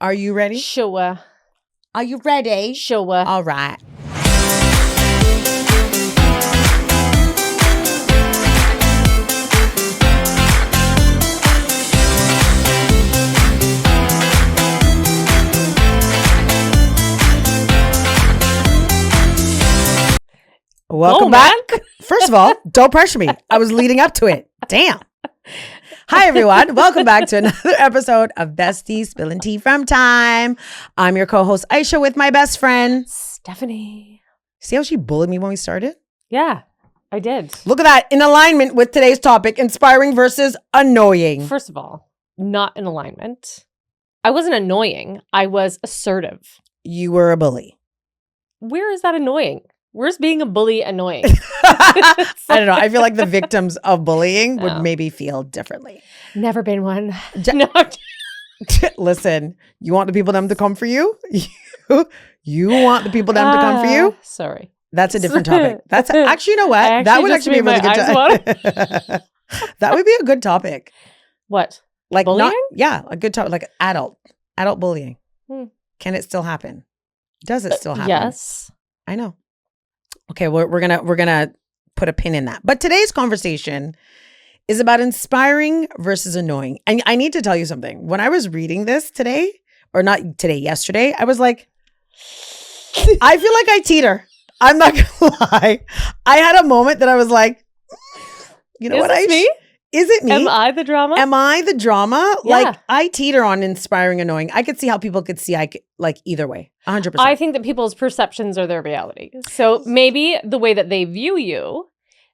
Are you ready? Sure. Are you ready? Sure. All right. Welcome back. First of all, don't pressure me. I was leading up to it. Damn. Hi, everyone. Welcome back to another episode of Bes-TEAS, Spillin Tea from Time. I'm your co-host, Aisha, with my best friend, Stephanie. See how she bullied me when we started? Yeah, I did. Look at that. In alignment with today's topic, inspiring versus annoying. First of all, not in alignment. I wasn't annoying. I was assertive. You were a bully. Where is that annoying? Where's being a bully annoying? I don't know. I feel like the victims of bullying would maybe feel differently. Never been one. Listen, you want the people them to come for you? You want the people them to come for you? Sorry. That's a different topic. That's actually, you know what? That would actually be a really good topic. That would be a good topic. What? Like bullying? A good topic, like adult bullying. Can it still happen? Does it still happen? Yes. I know. Okay, we're gonna put a pin in that. But today's conversation is about inspiring versus annoying. And I need to tell you something. When I was reading this today, or not today, yesterday, I was like, I feel like I teeter. I'm not gonna lie. I had a moment that I was like, you know Is what? this me? Is it me? Am I the drama? Am I the drama? Yeah. Like, I teeter on inspiring, annoying. I could see how people could see like either way. 100%. I think that people's perceptions are their reality. So maybe the way that they view you,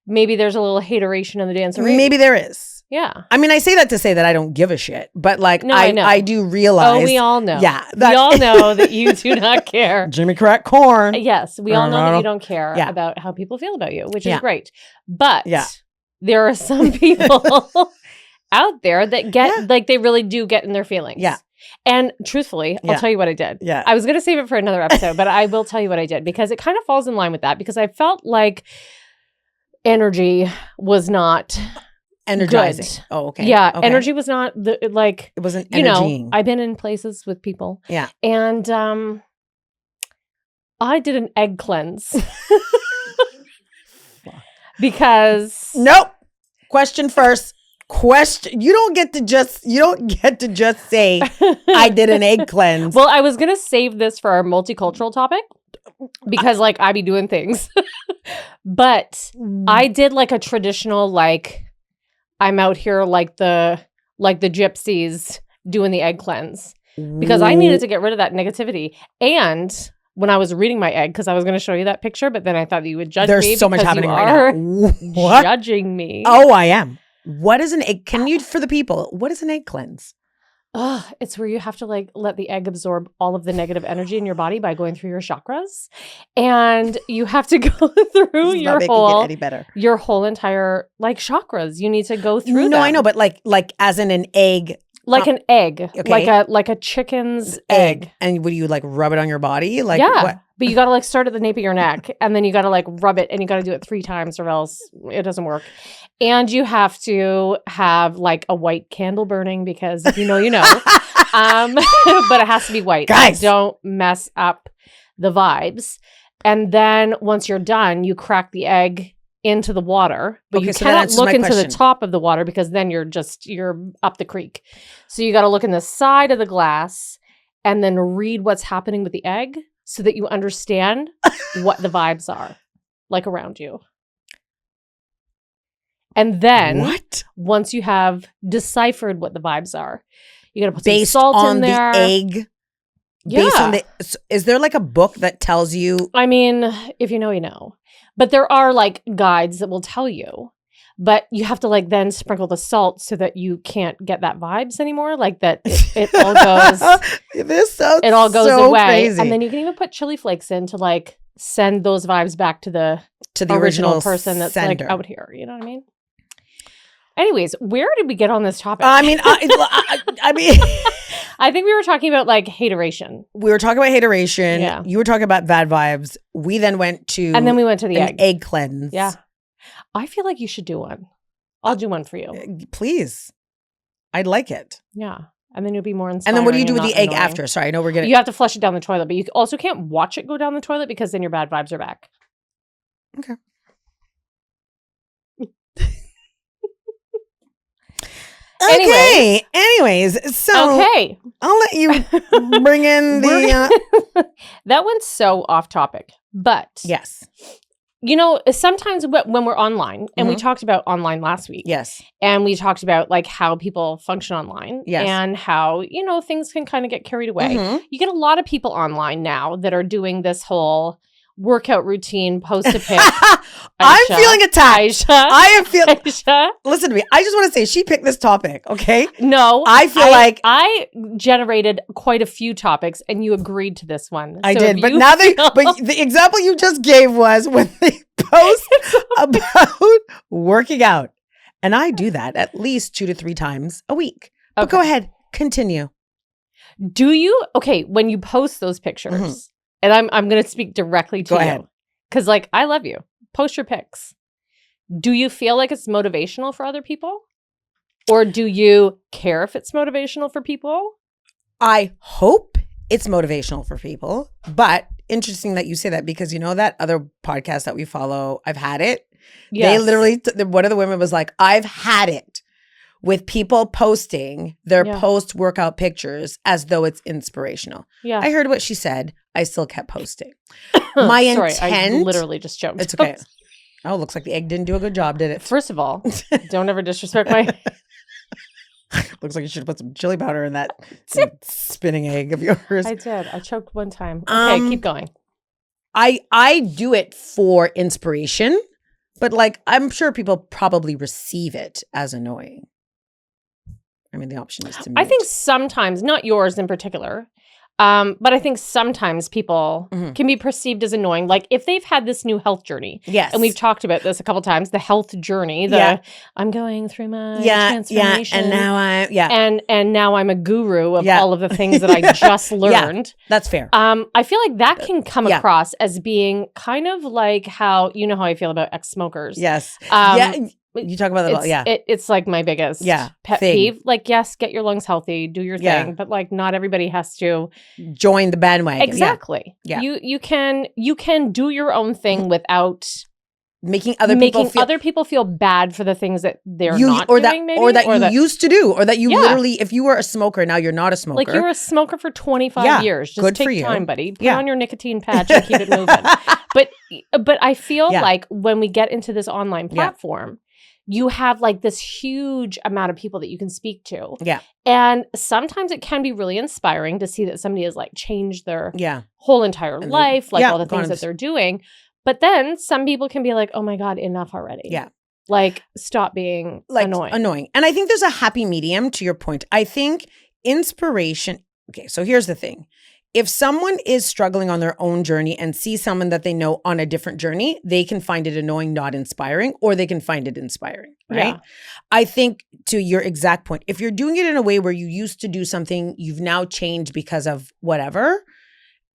maybe there's a little hateration in the dance arena. Maybe there is. Yeah. I mean, I say that to say that I don't give a shit, but like, No, I know. I do realize. Oh, we all know. Yeah. We all know that you do not care. Jimmy Crack Corn. Yes. We all know that you don't care about how people feel about you, which is great. But there are some people out there that get, like, they really do get in their feelings. Yeah. And truthfully, I'll tell you what I did. Yeah. I was going to save it for another episode, but I will tell you what I did because it kind of falls in line with that because I felt like energy was not energizing. Good. Oh, okay. Yeah. Okay. Energy was not like, it wasn't energying. I've been in places with people. Yeah. And I did an egg cleanse. Because nope. Question first. You don't get to just say I did an egg cleanse. Well, I was gonna save this for our multicultural topic because like I be doing things. But I did like a traditional, like I'm out here like the gypsies doing the egg cleanse. Because I needed to get rid of that negativity. And when I was reading my egg, because I was going to show you that picture, but then I thought that you would judge me. There's so much happening right now. What? Judging me. Oh, I am. What is an egg? Can you, for the people, what is an egg cleanse? It's where you have to like let the egg absorb all of the negative energy in your body by going through your chakras. And you have to go through your whole entire like chakras. You need to go through them. No, I know, but like as in an egg. Like an egg, okay. like a chicken's egg. And would you like rub it on your body? Like what? But you got to like start at the nape of your neck and then you got to like rub it and you got to do it 3 times or else it doesn't work. And you have to have like a white candle burning because if you know, you know. But it has to be white. Guys. Don't mess up the vibes. And then once you're done, you crack the egg into the water, but you cannot look into the top of the water because then you're up the creek. So you got to look in the side of the glass and then read what's happening with the egg so that you understand what the vibes are like around you. And then once you have deciphered what the vibes are, you got to put some salt in there. Based on the egg? Yeah. Based on is there like a book that tells you? I mean, if you know, you know. But there are like guides that will tell you, but you have to like then sprinkle the salt so that you can't get that vibes anymore. Like that it all goes. It all goes so away, crazy. And then you can even put chili flakes in to like send those vibes back to the original person that's sender. Like out here. You know what I mean? Anyways, where did we get on this topic? I mean, I mean. I think we were talking about like hateration. We were talking about hateration. Yeah. You were talking about bad vibes. We then went to and then we went to the egg cleanse. Yeah. I feel like you should do one. I'll do one for you. Please. I'd like it. Yeah. And then you'll be more inspiring. And then what do you do with the egg annoying. after? Sorry, I know we're going to... You have to flush it down the toilet, but you also can't watch it go down the toilet because then your bad vibes are back. Okay. Anyways, so okay. I'll let you bring in the... That went so off topic, but... Yes. You know, sometimes when we're online, and we talked about online last week. Yes. And we talked about like how people function online. Yes. And how, you know, things can kind of get carried away. You get a lot of people online now that are doing this whole workout routine, post a pic. I'm feeling attacked. I am feeling... Aisha. Listen to me. I just want to say she picked this topic, okay? No. I feel like... I generated quite a few topics and you agreed to this one. I did. But now but the example you just gave was when they post about working out. And I do that at least 2 to 3 times a week. But go ahead. Continue. Do you... Okay, when you post those pictures... And I'm going to speak directly to you. Because, like, I love you. Post your pics. Do you feel like it's motivational for other people? Or do you care if it's motivational for people? I hope it's motivational for people. But interesting that you say that because you know that other podcast that we follow, I've Had It? Yes. They literally, one of the women was like, I've had it with people posting their post-workout pictures as though it's inspirational. Yeah. I heard what she said. I still kept posting. My intent... I literally just choked. It's okay. Oh, looks like the egg didn't do a good job, did it? First of all, don't ever disrespect my... Looks like you should have put some chili powder in that spinning egg of yours. I did. I choked one time. Okay, keep going. I do it for inspiration, but like I'm sure people probably receive it as annoying. I mean, the option is to mute. I think sometimes, not yours in particular, but I think sometimes people can be perceived as annoying. Like if they've had this new health journey. Yes. And we've talked about this a couple times, the health journey, I'm going through my transformation. And now and now I'm a guru of all of the things that I just learned. That's fair. I feel like that can come across as being kind of like how, you know how I feel about ex-smokers. Yes. You talk about that a lot, it's like my biggest pet peeve. Like, yes, get your lungs healthy, do your thing, but like not everybody has to join the bandwagon. Exactly. Yeah. You can do your own thing without making other people feel bad for the things that they're not doing, maybe, or that you used to do, or that you literally, if you were a smoker, now you're not a smoker. Like you were a smoker for 25 years. Just good take for you. Time, buddy. Put on your nicotine patch and keep it moving. But I feel like when we get into this online platform, you have like this huge amount of people that you can speak to. Yeah. And sometimes it can be really inspiring to see that somebody has like changed their whole entire life, like all the things that they're doing. But then some people can be like, oh my God, enough already. Yeah. Like, stop being like annoying. And I think there's a happy medium to your point. I think inspiration. Okay, so here's the thing. If someone is struggling on their own journey and sees someone that they know on a different journey, they can find it annoying, not inspiring, or they can find it inspiring, right? Yeah. I think to your exact point, if you're doing it in a way where you used to do something, you've now changed because of whatever,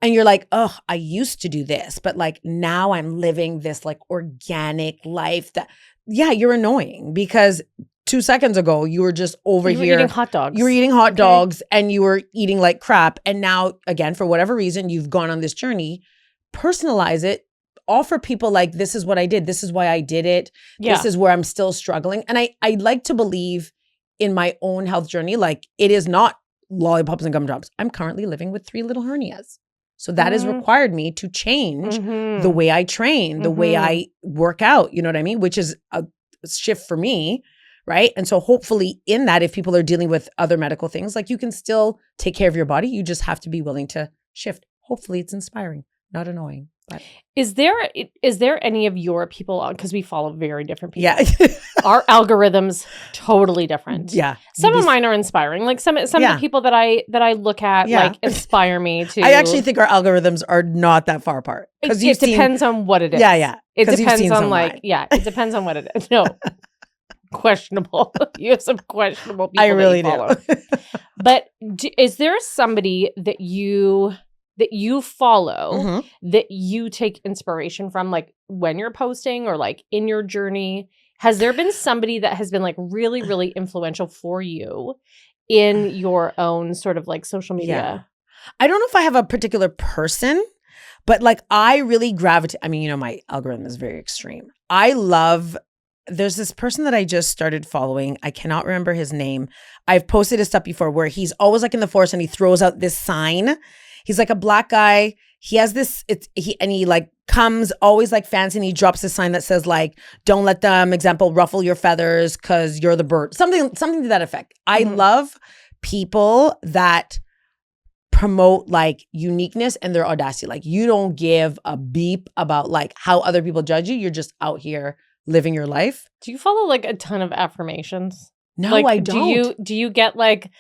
and you're like, oh, I used to do this, but like now I'm living this like organic life that, you're annoying because 2 seconds ago, you were just over here. You were eating hot dogs. You were eating hot dogs and you were eating like crap. And now, again, for whatever reason, you've gone on this journey. Personalize it. Offer people like, this is what I did. This is why I did it. Yeah. This is where I'm still struggling. And I like to believe in my own health journey, like it is not lollipops and gumdrops. I'm currently living with 3 little hernias. So that has required me to change the way I train, the way I work out. You know what I mean? Which is a shift for me. Right. And so hopefully in that, if people are dealing with other medical things, like you can still take care of your body. You just have to be willing to shift. Hopefully it's inspiring, not annoying. But. Is there any of your people on, because we follow very different people. Yeah. Our algorithms totally different. Yeah. Some of mine are inspiring. Like some of the people that I look at like inspire me to. I actually think our algorithms are not that far apart. Because it depends on what it is. Yeah, yeah. It depends on like, it depends on what it is. No. Questionable. You have some questionable people. I really do. But is there somebody that you follow that you take inspiration from, like when you're posting or like in your journey? Has there been somebody that has been like really, really influential for you in your own sort of like social media? Yeah. I don't know if I have a particular person, but like I really gravitate. I mean, my algorithm is very extreme. There's this person that I just started following. I cannot remember his name. I've posted his stuff before where he's always like in the forest and he throws out this sign. He's like a black guy. He has this, he like comes always like fancy and he drops this sign that says like, don't let them, example, ruffle your feathers because you're the bird. Something to that effect. I love people that promote like uniqueness and their audacity. Like you don't give a beep about like how other people judge you. You're just out here living your life. Do you follow like a ton of affirmations? No, like, I don't. Do you get like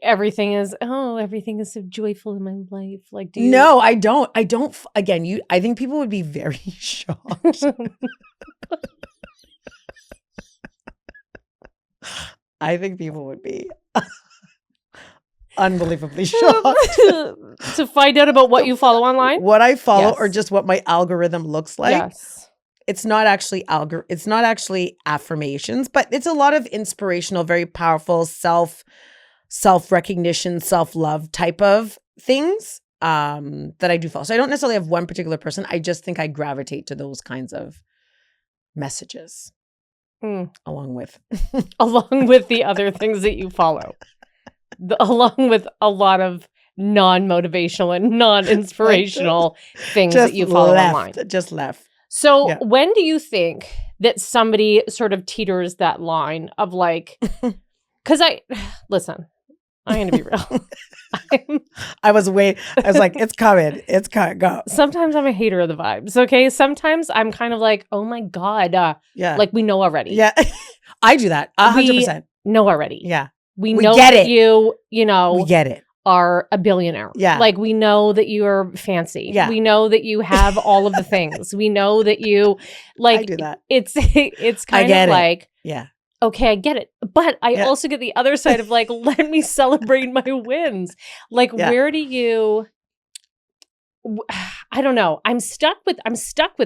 everything is so joyful in my life? Like, do you? No, I don't. Again, I think people would be very shocked. I think people would be unbelievably shocked to find out about what you follow online, what I follow, or just what my algorithm looks like. Yes, it's not actually affirmations, but it's a lot of inspirational, very powerful self-recognition, self-love type of things that I do follow. So I don't necessarily have one particular person. I just think I gravitate to those kinds of messages along with the other things that you follow. Along with a lot of non-motivational and non-inspirational things that you follow online. Just left. So when do you think that somebody sort of teeters that line of like, because listen, I'm going to be real. I was like, it's coming. Go. Sometimes I'm a hater of the vibes. Okay. Sometimes I'm kind of like, oh my God. Like we know already. Yeah. I do that 100%. We know already. Yeah. We know get that it. you know, we get it. Are a billionaire. Yeah. Like we know that you're fancy. Yeah. We know that you have all of the things. We know that you like I do that. It's kind of like, yeah. Okay, I get it. But I also get the other side of like, let me celebrate my wins. Like where do you I don't know. I'm stuck with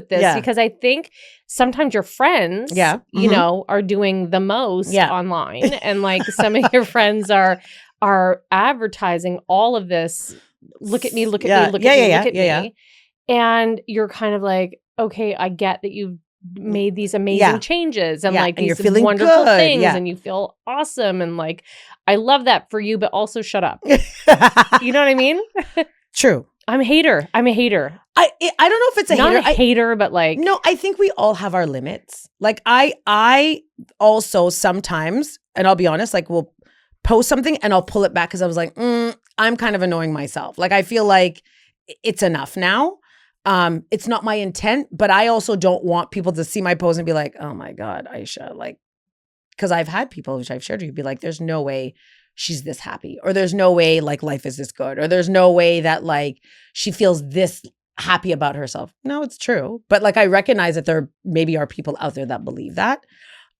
this because I think sometimes your friends, you know, are doing the most online, and like some of your friends are advertising all of this. Look at me, look at me, look at me. And you're kind of like, okay, I get that you've made these amazing changes and like these wonderful things and you feel awesome. And like, I love that for you, but also shut up. You know what I mean? True. I'm a hater. I don't know if it's not a hater, but like, no, I think we all have our limits. Like I also sometimes, and I'll be honest, like we'll post something and I'll pull it back because I was like, I'm kind of annoying myself. Like I feel like it's enough now. It's not my intent, but I also don't want people to see my post and be like, oh my God, Aisha, like, because I've had people, which I've shared with you, be like, there's no way she's this happy, or there's no way like life is this good, or there's no way that like she feels this happy about herself. No, it's true. But like, I recognize that there maybe are people out there that believe that.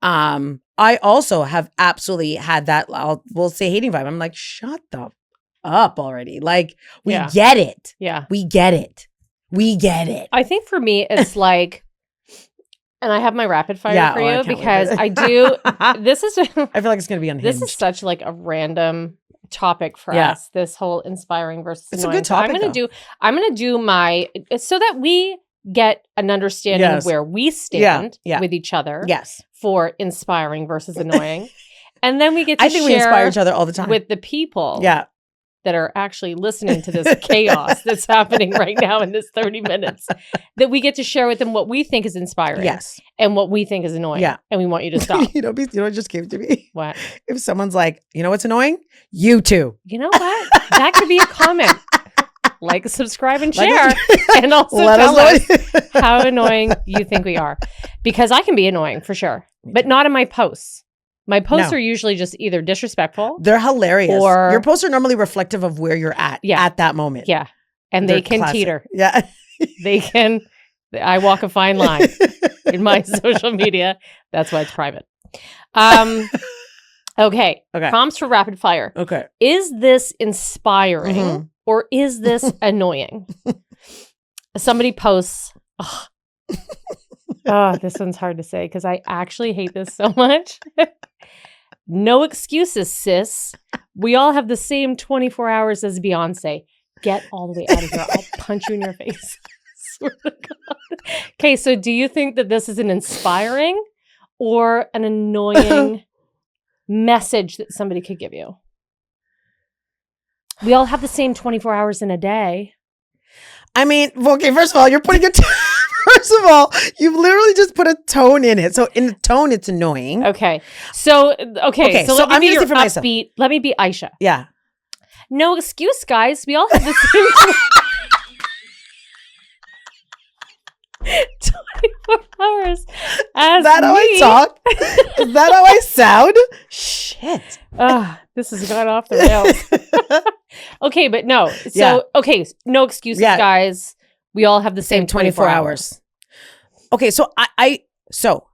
I also have absolutely had that, we'll say hating vibe. I'm like, shut the up already. Like we get it. Yeah. We get it. We get it. I think for me, it's like, and I have my rapid fire for you because I do. This is. I feel like it's going to be unhinged. This is such like a random topic for us. This whole inspiring versus it's annoying. a good topic. So I'm gonna do my so that we get an understanding of where we stand with each other. Yes. For inspiring versus annoying, and then we get to we inspire each other all the time with the people. Yeah. That are actually listening to this chaos that's happening right now in this 30 minutes, that we get to share with them what we think is inspiring. Yes. And what we think is annoying. Yeah. And we want you to stop. you know what just came to me? What? If someone's like, you know what's annoying? You too. You know what? That could be a comment. Like, subscribe, and share. And also tell us how annoying you think we are. Because I can be annoying for sure. But not in my posts. My posts are usually just either disrespectful. They're hilarious. Or your posts are normally reflective of where you're at that moment. Yeah. And they can teeter. Yeah. They can. I walk a fine line in my social media. That's why it's private. Okay. Prompts for rapid fire. Okay. Is this inspiring or is this annoying? Somebody posts. Oh, this one's hard to say because I actually hate this so much. No excuses, sis. We all have the same 24 hours as Beyonce. Get all the way out of here. I'll punch you in your face. Swear to God. Okay, so do you think that this is an inspiring or an annoying message that somebody could give you? We all have the same 24 hours in a day. I mean, okay, first of all, you're putting it. First of all, you've literally just put a tone in it. So in the tone, it's annoying. Okay. So let me be your upbeat. Let me be Aisha. Yeah. No excuse, guys. We all have the same 24 hours. Is that how I talk? Is that how I sound? Shit. This has gone off the rails. Okay, but no. So, okay, no excuses, guys. We all have the same 24 hours. Okay, so so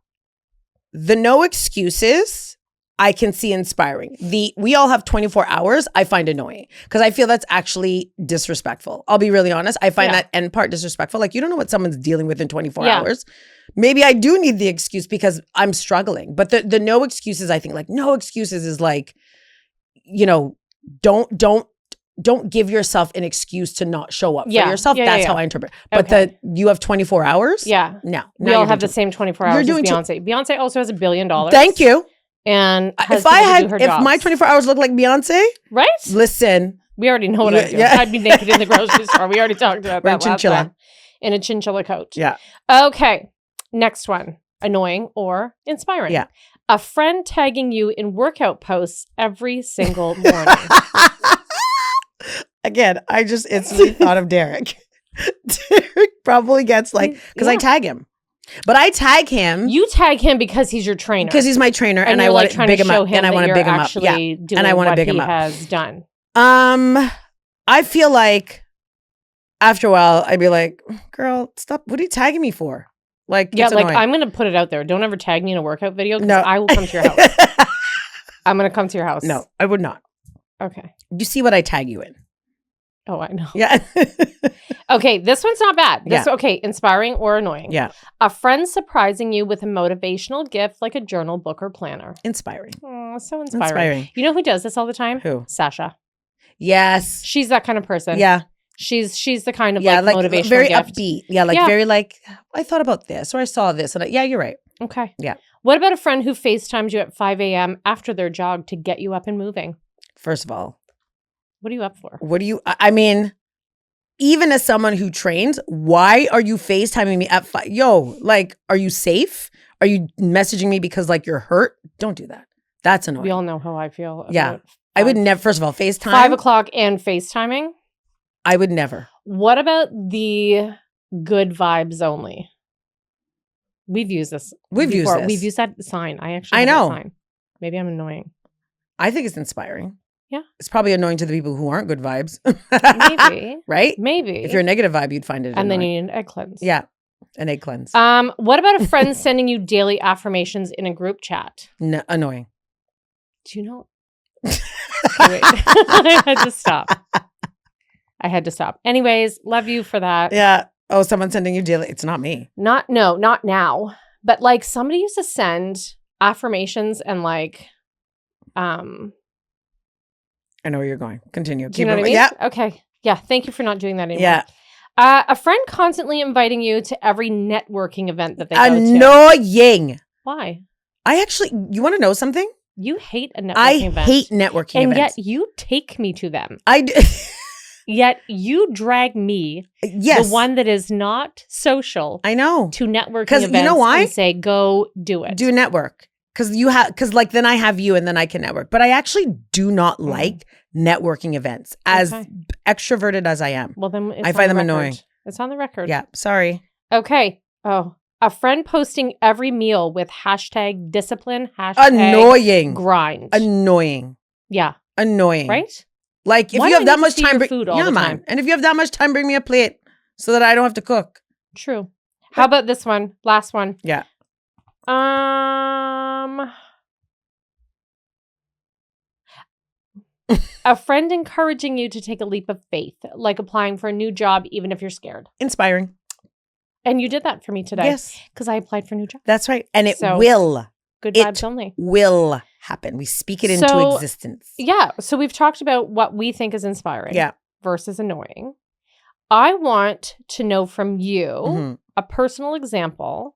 the no excuses, I can see inspiring. We all have 24 hours, I find annoying because I feel that's actually disrespectful. I'll be really honest. I find that end part disrespectful. Like, you don't know what someone's dealing with in 24 hours. Maybe I do need the excuse because I'm struggling. But the no excuses, I think, like, no excuses is like, you know, don't give yourself an excuse to not show up for yourself. That's how I interpret. But you have 24 hours? Yeah. No. We all have the same 24 hours as Beyonce. Beyonce also has $1 billion. Thank you. And if my 24 hours look like Beyonce, right? Listen. We already know what I do. I'd be naked in the grocery store. We already talked about that last time. In a chinchilla coat. Yeah. Okay. Next one. Annoying or inspiring. Yeah. A friend tagging you in workout posts every single morning. Again, I just instantly thought of Derek. Derek probably gets because I tag him. But I tag him. You tag him because he's your trainer. Because he's my trainer, and I want to big him up. And I want to big him up. Yeah, and I want to big him up. Has done. I feel like after a while, I'd be like, "Girl, stop! What are you tagging me for?" Like, yeah, like I'm gonna put it out there. Don't ever tag me in a workout video because I will come to your house. I'm gonna come to your house. No, I would not. Okay. You see what I tag you in? Oh, I know. Yeah. Okay, this one's not bad. Okay, inspiring or annoying. Yeah. A friend surprising you with a motivational gift like a journal, book, or planner. Inspiring. Oh, so inspiring. You know who does this all the time? Who? Sasha. Yes. She's that kind of person. Yeah. She's the kind of like motivational very gift. Upbeat. Yeah, very like, I thought about this or I saw this. And yeah, you're right. Okay. Yeah. What about a friend who FaceTimes you at 5 a.m. after their jog to get you up and moving? First of all, what are you up for? I mean, even as someone who trains, why are you FaceTiming me at 5? Yo, like, are you safe? Are you messaging me because like you're hurt? Don't do that. That's annoying. We all know how I feel. Yeah. I would never, first of all, FaceTime. 5 o'clock and FaceTiming? I would never. What about the good vibes only? We've used this. We've used that sign. I know. That sign. Maybe I'm annoying. I think it's inspiring. Yeah. It's probably annoying to the people who aren't good vibes. Maybe. Right? Maybe. If you're a negative vibe, you'd find it annoying. And then you need an egg cleanse. Yeah. An egg cleanse. What about a friend sending you daily affirmations in a group chat? No, annoying. Do you know? Wait. I had to stop. Anyways, love you for that. Yeah. Oh, someone sending you daily. It's not me. Not now. But like somebody used to send affirmations and like, I know where you're going. Continue. Do you know what I mean? Yeah. Okay. Yeah. Thank you for not doing that anymore. Yeah. A friend constantly inviting you to every networking event that they go to. Annoying. Why? You want to know something? You hate a networking event. I hate networking events. And yet you take me to them. I do. Yet you drag me, the one that is not social. I know. To networking events. You know why? And say, go do it. Do network. Because like then I have you and then I can network. But I actually do not like networking events as extroverted as I am. Well, then I find them annoying. It's on the record. Yeah. Sorry. Okay. Oh, a friend posting every meal with hashtag discipline, hashtag annoying grind. Annoying. Yeah. Annoying. Right? Like if you have that much time, food all the time. And if you have that much time, bring me a plate so that I don't have to cook. True. How about this one? Last one. Yeah. A friend encouraging you to take a leap of faith, like applying for a new job, even if you're scared. Inspiring. And you did that for me today. Yes. Because I applied for a new job. That's right. And it will. Good vibes only. Will happen. We speak it into existence. Yeah. So we've talked about what we think is inspiring versus annoying. I want to know from you a personal example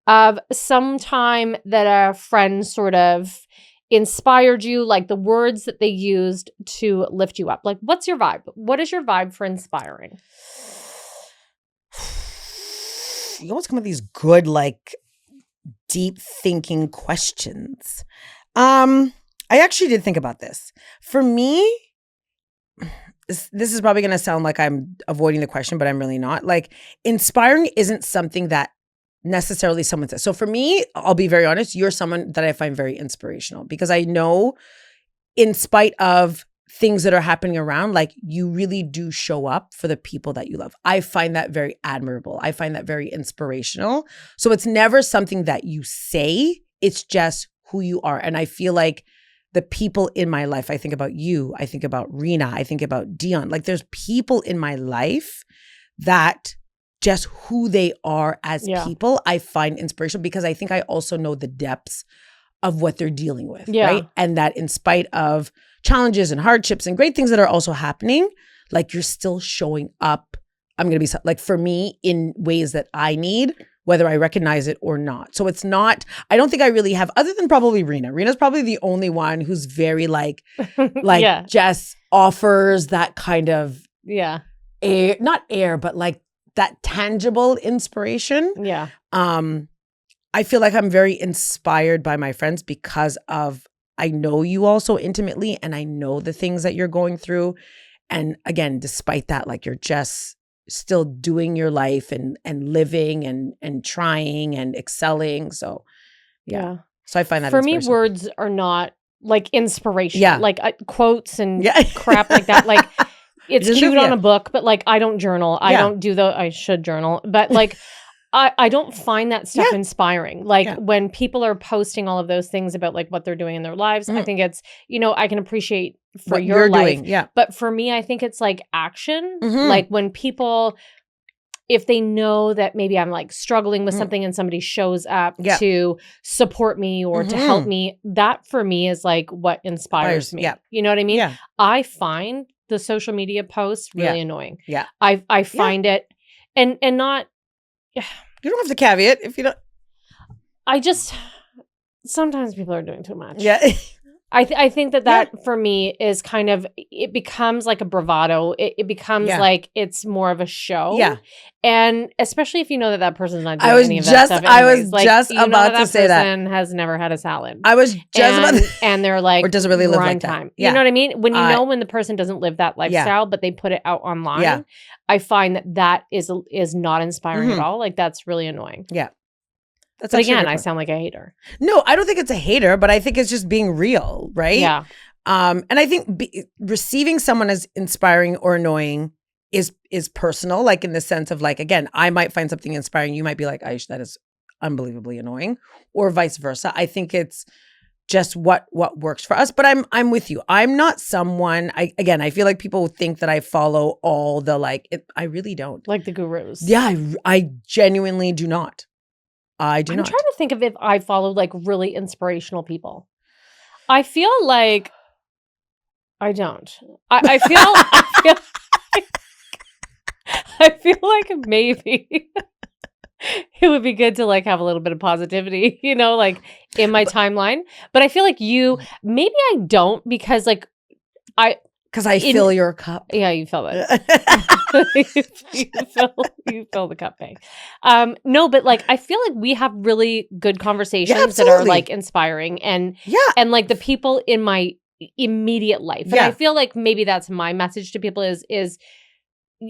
of some time that a friend sort of inspired you, like the words that they used to lift you up. Like, what's your vibe? What is your vibe for inspiring? You always come with these good, like, deep thinking questions. I actually did think about this. For me, this is probably going to sound like I'm avoiding the question, but I'm really not. Like, inspiring isn't something that necessarily someone says. So for me, I'll be very honest, you're someone that I find very inspirational because I know in spite of things that are happening around, like you really do show up for the people that you love. I find that very admirable. I find that very inspirational. So it's never something that you say, it's just who you are. And I feel like the people in my life, I think about you, I think about Rena, I think about Dion, like there's people in my life that just who they are as people, I find inspirational because I think I also know the depths of what they're dealing with, right? And that in spite of challenges and hardships and great things that are also happening, like you're still showing up, I'm going to be like for me in ways that I need, whether I recognize it or not. So it's not, I don't think I really have, other than probably Rena. Rena's probably the only one who's very like just offers that kind of air, not air, but like that tangible inspiration. Yeah. I feel like I'm very inspired by my friends because of, I know you all so intimately and I know the things that you're going through. And again, despite that, like you're just still doing your life and living and trying and excelling. So yeah. So I find that for me, words are not like inspirational, like quotes and crap like that. Like it's cute on a book, but like I don't journal. I don't do I should journal, but like I don't find that stuff inspiring. Like when people are posting all of those things about like what they're doing in their lives, I think it's, I can appreciate for what your life. Doing, but for me, I think it's like action. Like when people, if they know that maybe I'm like struggling with something and somebody shows up to support me or to help me, that for me is like what inspires me. You know what I mean? Yeah. I find the social media posts really annoying. Yeah. I find it and not. You don't have to caveat if you don't. I just, sometimes people are doing too much. Yeah. I think that for me is kind of, it becomes like a bravado. It becomes like it's more of a show. Yeah. And especially if you know that person's not doing any of that stuff. I was just about to say that. Person has never had a salad. I was just about to. And they're like, or doesn't really live like that. Time. You know what I mean? When you know when the person doesn't live that lifestyle, but they put it out online, I find that is not inspiring at all. Like that's really annoying. Yeah. But again, I sound like a hater. No, I don't think it's a hater, but I think it's just being real, right? Yeah. And I think receiving someone as inspiring or annoying is personal, like in the sense of like, again, I might find something inspiring. You might be like, Aish, that is unbelievably annoying, or vice versa. I think it's just what works for us. But I'm with you. I'm not someone, I feel like people think that I follow all the I really don't. Like the gurus. Yeah, I genuinely do not. I'm trying to think of if I follow like really inspirational people. I feel like I don't. I feel like maybe it would be good to like have a little bit of positivity, like in my timeline. But I feel like maybe I don't because like because I fill your cup. Yeah, you fill it. you fill the cup, babe. No, but like I feel like we have really good conversations that are like inspiring and like the people in my immediate life. And I feel like maybe that's my message to people is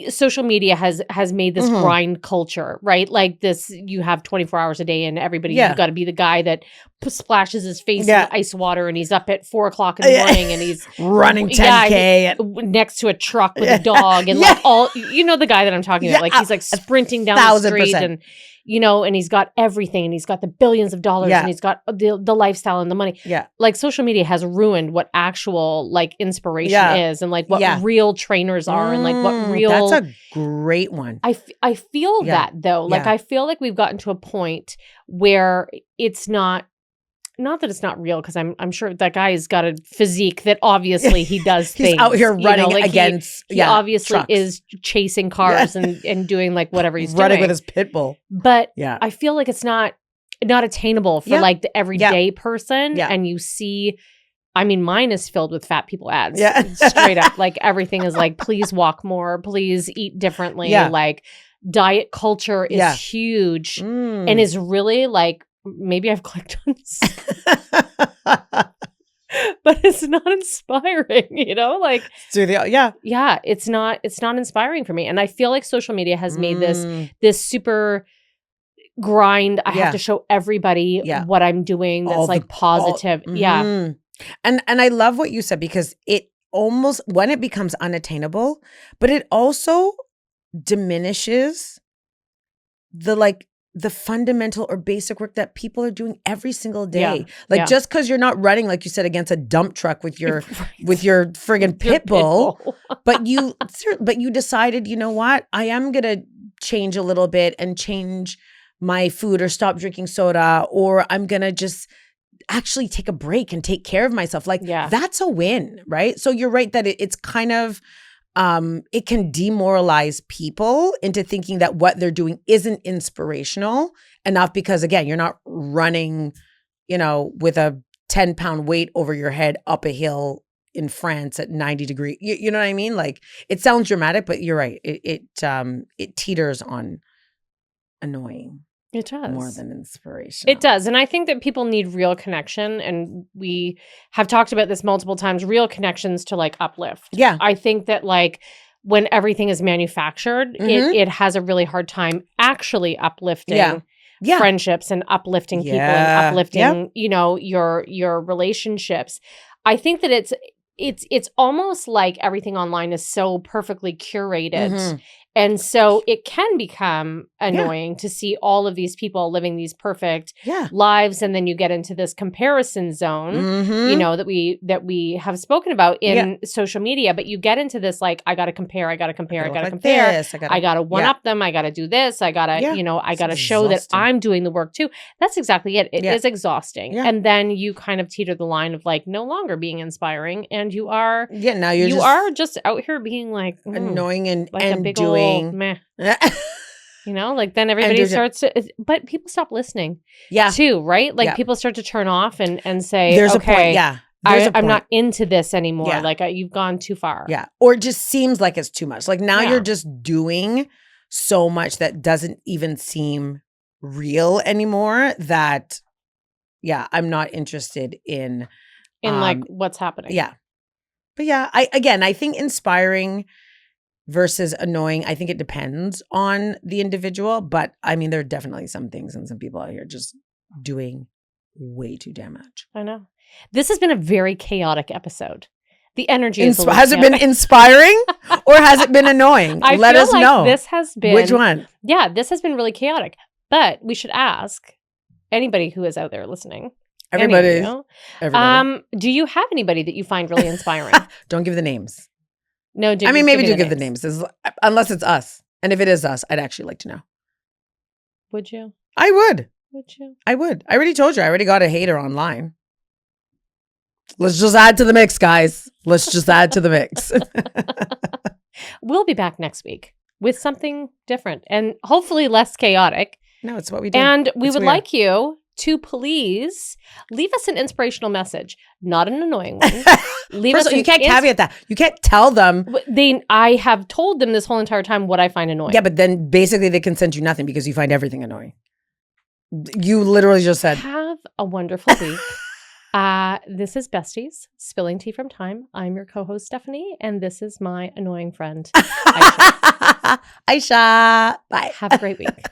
social media has made this grind culture, right? Like this, you have 24 hours a day and everybody, you've got to be the guy that splashes his face in ice water and he's up at 4:00 in the morning and he's running 10K next to a truck with a dog and like all, the guy that I'm talking about, like he's like sprinting down the street and, and he's got everything and he's got the billions of dollars and he's got the lifestyle and the money. Yeah. Like social media has ruined what actual like inspiration is and like what real trainers are and like what real. That's a great one. I feel that though. Like I feel like we've gotten to a point where it's not not that it's not real, because I'm sure that guy's got a physique that obviously he does He's things. out here running like against he obviously trucks. is chasing cars and doing like whatever he's running doing. with his pit bull. But I feel like it's not attainable for like the everyday person. And you see, I mean, mine is filled with fat people ads. Straight up. Like everything is like, please walk more, please eat differently. Like diet culture is huge and is really like, maybe I've clicked on this, but it's not inspiring, like it's not inspiring for me. And I feel like social media has made this super grind. I have to show everybody what I'm doing that's like positive. And I love what you said, because it almost, when it becomes unattainable, but it also diminishes the fundamental or basic work that people are doing every single day. Just because you're not running, like you said, against a dump truck with your friggin' pit bull, but you decided, you know what, I am gonna change a little bit and change my food or stop drinking soda, or I'm gonna just actually take a break and take care of myself. Like that's a win, right? So you're right that it's kind of it can demoralize people into thinking that what they're doing isn't inspirational enough, because again, you're not running, with a 10-pound weight over your head up a hill in France at 90 degrees. You know what I mean? Like, it sounds dramatic, but you're right. It teeters on annoying. It does. More than inspiration. It does. And I think that people need real connection. And we have talked about this multiple times, real connections to like uplift. Yeah. I think that like when everything is manufactured, it has a really hard time actually uplifting friendships and uplifting people and uplifting, your relationships. I think that it's almost like everything online is so perfectly curated. And so it can become annoying to see all of these people living these perfect lives. And then you get into this comparison zone, that we have spoken about in social media. But you get into this, like, I got to compare. I got to one up them. I got to do this. I got to, I got to show that I'm doing the work too. That's exactly it. It is exhausting. Yeah. And then you kind of teeter the line of like no longer being inspiring. And you are, now you are just out here being like annoying and like and a big doing. Meh. Like then everybody starts to, but people stop listening. Too, right? Like people start to turn off and say, there's okay, a point. I'm not into this anymore. Yeah. Like you've gone too far. Yeah. Or it just seems like it's too much. Like now you're just doing so much that doesn't even seem real anymore, that I'm not interested in like what's happening. Yeah. But I think inspiring versus annoying, I think it depends on the individual. But I mean, there are definitely some things and some people out here just doing way too damn much. I know. This has been a very chaotic episode. The energy is has it been inspiring or has it been annoying? Let us know. This has been, which one? Yeah, this has been really chaotic. But we should ask anybody who is out there listening. Everybody. Do you have anybody that you find really inspiring? Don't give the names. No, maybe do give the names, unless it's us. And if it is us, I'd actually like to know. Would you? I would. Would you? I would. I already told you. I already got a hater online. Let's just add to the mix, guys. Let's just add to the mix. We'll be back next week with something different and hopefully less chaotic. No, it's what we do. And we would like you to please leave us an inspirational message, not an annoying one. You can't caveat that. You can't tell them. I have told them this whole entire time what I find annoying. Yeah, but then basically they can send you nothing because you find everything annoying. You literally just said. Have a wonderful week. This is Bes-TEAS, Spilling Tea from Time. I'm your co-host, Stephanie, and this is my annoying friend, Aisha. Aisha. Bye. Have a great week.